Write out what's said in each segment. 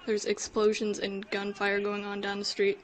There's explosions and gunfire going on down the street.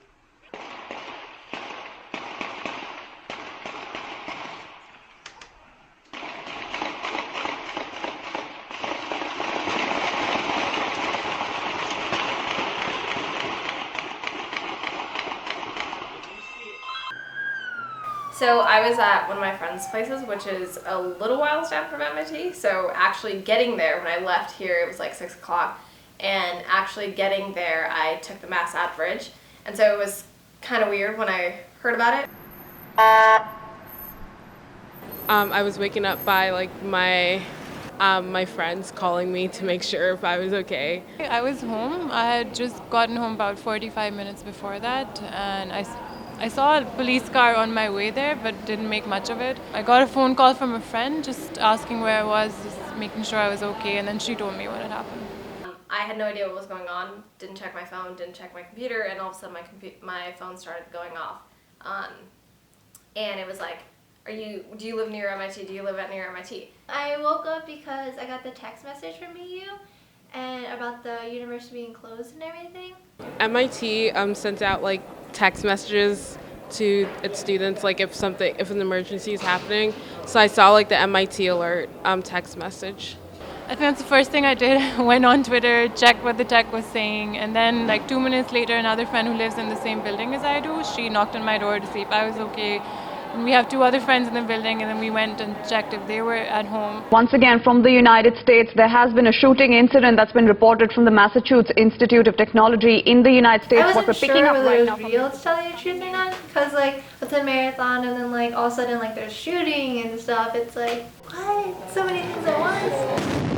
So I was at one of my friend's places, which is a little while down from MIT. So actually getting there, when I left here, it was like 6 o'clock. And actually getting there, I took the Mass Ave Bridge. And so it was kind of weird when I heard about it. I was waken up by like my friends calling me to make sure if I was okay. I was home. I had just gotten home about 45 minutes before that, and I saw a police car on my way there, but didn't make much of it. I got a phone call from a friend just asking where I was, just making sure I was okay, and then she told me what had happened. I had no idea what was going on, didn't check my phone, didn't check my computer, and all of a sudden my phone started going off. And it was like, do you live near MIT? Do you live near MIT? I woke up because I got the text message from EU and about the university being closed and everything. MIT sent out like text messages to its students, like if an emergency is happening. So I saw like the MIT alert text message. I think that's the first thing I did. I went on Twitter, checked what the tech was saying, and then like 2 minutes later, another friend who lives in the same building as I do, she knocked on my door to see if I was okay. And we have 2 other friends in the building, and then we went and checked if they were at home. Once again, from the United States, there has been a shooting incident that's been reported from the Massachusetts Institute of Technology in the United States. I wasn't sure whether it was real, to tell you the truth or not, because like it's a marathon and then like all of a sudden like there's shooting and stuff. It's like, what? So many things at once?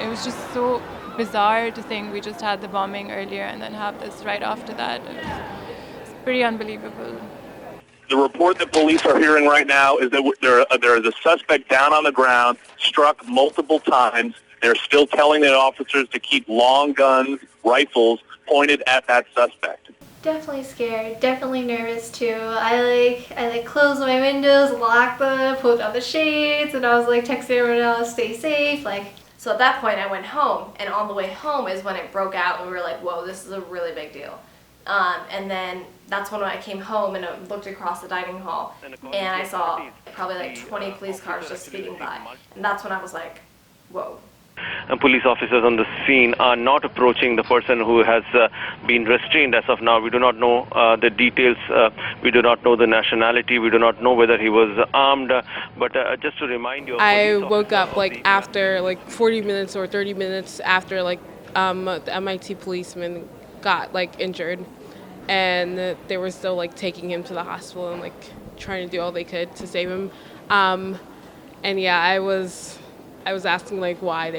It was just so bizarre to think we just had the bombing earlier and then have this right after that. It's pretty unbelievable. The report that police are hearing right now is that there is a suspect down on the ground, struck multiple times. They're still telling the officers to keep long guns, rifles, pointed at that suspect. Definitely scared, definitely nervous too. I closed my windows, locked them, pulled down the shades, and I was like texting everyone else, stay safe, like. So at that point I went home, and on the way home is when it broke out, and we were like, whoa, this is a really big deal. And then that's when I came home and I looked across the dining hall, and I saw probably like 20 police cars just speeding by. And that's when I was like, whoa. Police officers on the scene are not approaching the person who has been restrained as of now. We do not know the details. We do not know the nationality. We do not know whether he was armed. But just to remind you, I woke up like after like 40 minutes or 30 minutes after like the MIT policeman got like injured, and they were still like taking him to the hospital and like trying to do all they could to save him. And yeah, I was asking like why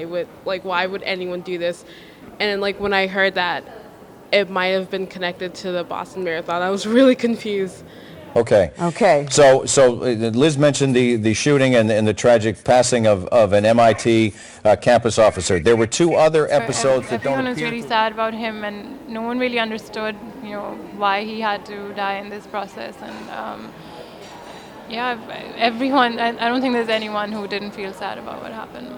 would anyone do this, and then, like when I heard that it might have been connected to the Boston Marathon, I was really confused. Okay. So Liz mentioned the shooting and the tragic passing of an MIT campus officer. There were 2 other episodes that don't appear. Everyone was really sad about him, and no one really understood, why he had to die in this process. And yeah, everyone. I don't think there's anyone who didn't feel sad about what happened.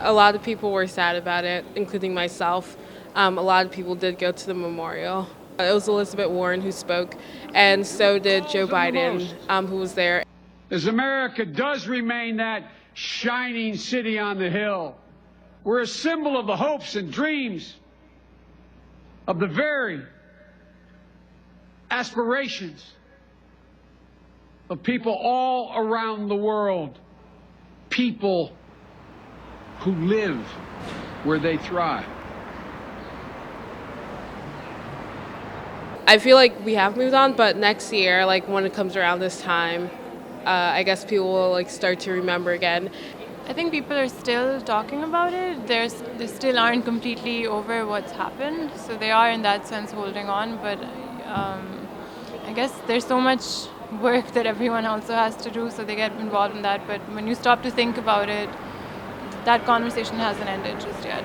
A lot of people were sad about it, including myself. A lot of people did go to the memorial. It was Elizabeth Warren who spoke, and so did Joe Biden, who was there. As America does remain that shining city on the hill, we're a symbol of the hopes and dreams of the very aspirations of people all around the world, people who live where they thrive. I feel like we have moved on, but next year, like when it comes around this time, I guess people will like start to remember again. I think people are still talking about it. They still aren't completely over what's happened, so they are in that sense holding on. But I guess there's so much work that everyone also has to do, so they get involved in that. But when you stop to think about it, that conversation hasn't ended just yet.